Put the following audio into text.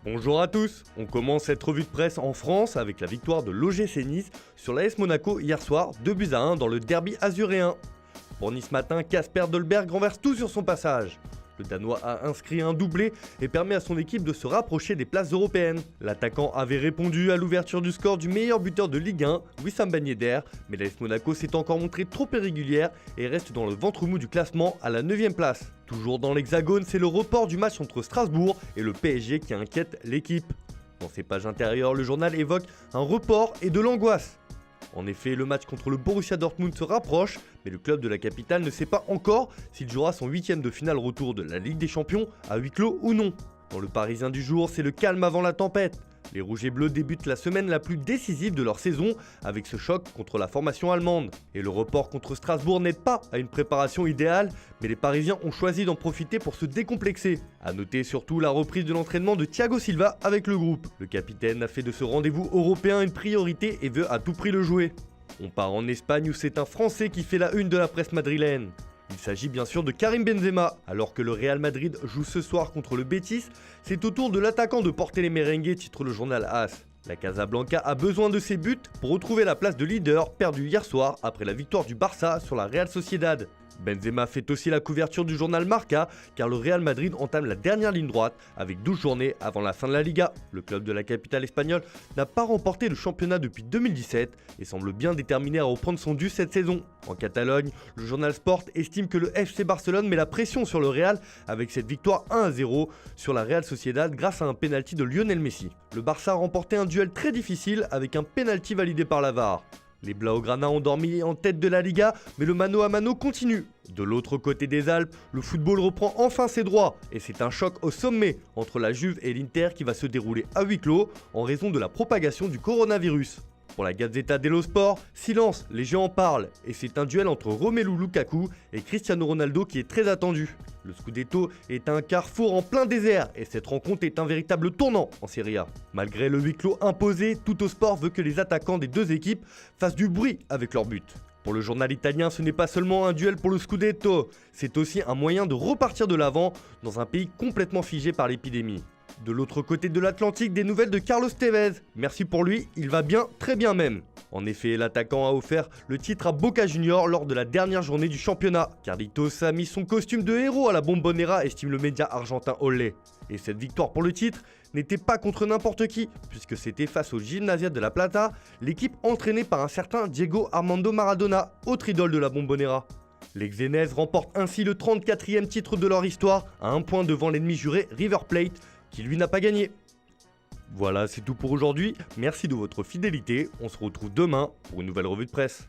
Bonjour à tous, on commence cette revue de presse en France avec la victoire de l'OGC Nice sur l'AS Monaco hier soir, 2-1 dans le derby azuréen. Pour Nice matin, Kasper Dolberg renverse tout sur son passage. Le Danois a inscrit un doublé et permet à son équipe de se rapprocher des places européennes. L'attaquant avait répondu à l'ouverture du score du meilleur buteur de Ligue 1, Wissam Ben Yedder, mais l'AS Monaco s'est encore montrée trop irrégulière et reste dans le ventre mou du classement à la 9ème place. Toujours dans l'Hexagone, c'est le report du match entre Strasbourg et le PSG qui inquiète l'équipe. Dans ses pages intérieures, le journal évoque un report et de l'angoisse. En effet, le match contre le Borussia Dortmund se rapproche, mais le club de la capitale ne sait pas encore s'il jouera son 8ème de finale retour de la Ligue des Champions à huis clos ou non. Dans le Parisien du jour, c'est le calme avant la tempête. Les Rouges et Bleus débutent la semaine la plus décisive de leur saison avec ce choc contre la formation allemande. Et le report contre Strasbourg n'aide pas à une préparation idéale, mais les Parisiens ont choisi d'en profiter pour se décomplexer. A noter surtout la reprise de l'entraînement de Thiago Silva avec le groupe. Le capitaine a fait de ce rendez-vous européen une priorité et veut à tout prix le jouer. On part en Espagne où c'est un Français qui fait la une de la presse madrilène. Il s'agit bien sûr de Karim Benzema. Alors que le Real Madrid joue ce soir contre le Betis, c'est au tour de l'attaquant de porter les merengues, titre le journal AS. La Casablanca a besoin de ses buts pour retrouver la place de leader perdue hier soir après la victoire du Barça sur la Real Sociedad. Benzema fait aussi la couverture du journal Marca car le Real Madrid entame la dernière ligne droite avec 12 journées avant la fin de la Liga. Le club de la capitale espagnole n'a pas remporté le championnat depuis 2017 et semble bien déterminé à reprendre son dû cette saison. En Catalogne, le journal Sport estime que le FC Barcelone met la pression sur le Real avec cette victoire 1-0 sur la Real Sociedad grâce à un pénalty de Lionel Messi. Le Barça a remporté un duel très difficile avec un pénalty validé par la VAR. Les Blaugrana ont dormi en tête de la Liga, mais le mano à mano continue. De l'autre côté des Alpes, le football reprend enfin ses droits et c'est un choc au sommet entre la Juve et l'Inter qui va se dérouler à huis clos en raison de la propagation du coronavirus. Pour la Gazzetta dello Sport, silence, les gens en parlent et c'est un duel entre Romelu Lukaku et Cristiano Ronaldo qui est très attendu. Le Scudetto est un carrefour en plein désert et cette rencontre est un véritable tournant en Serie A. Malgré le huis clos imposé, Tuttosport veut que les attaquants des deux équipes fassent du bruit avec leurs buts. Pour le journal italien, ce n'est pas seulement un duel pour le Scudetto, c'est aussi un moyen de repartir de l'avant dans un pays complètement figé par l'épidémie. De l'autre côté de l'Atlantique, des nouvelles de Carlos Tevez. Merci pour lui, il va bien, très bien même. En effet, l'attaquant a offert le titre à Boca Juniors lors de la dernière journée du championnat. Carlitos a mis son costume de héros à la Bombonera, estime le média argentin Olé. Et cette victoire pour le titre n'était pas contre n'importe qui, puisque c'était face au Gimnasia de la Plata, l'équipe entraînée par un certain Diego Armando Maradona, autre idole de la Bombonera. Les Xenèzes remportent ainsi le 34e titre de leur histoire, à un point devant l'ennemi juré River Plate, qui lui n'a pas gagné. Voilà, c'est tout pour aujourd'hui. Merci de votre fidélité. On se retrouve demain pour une nouvelle revue de presse.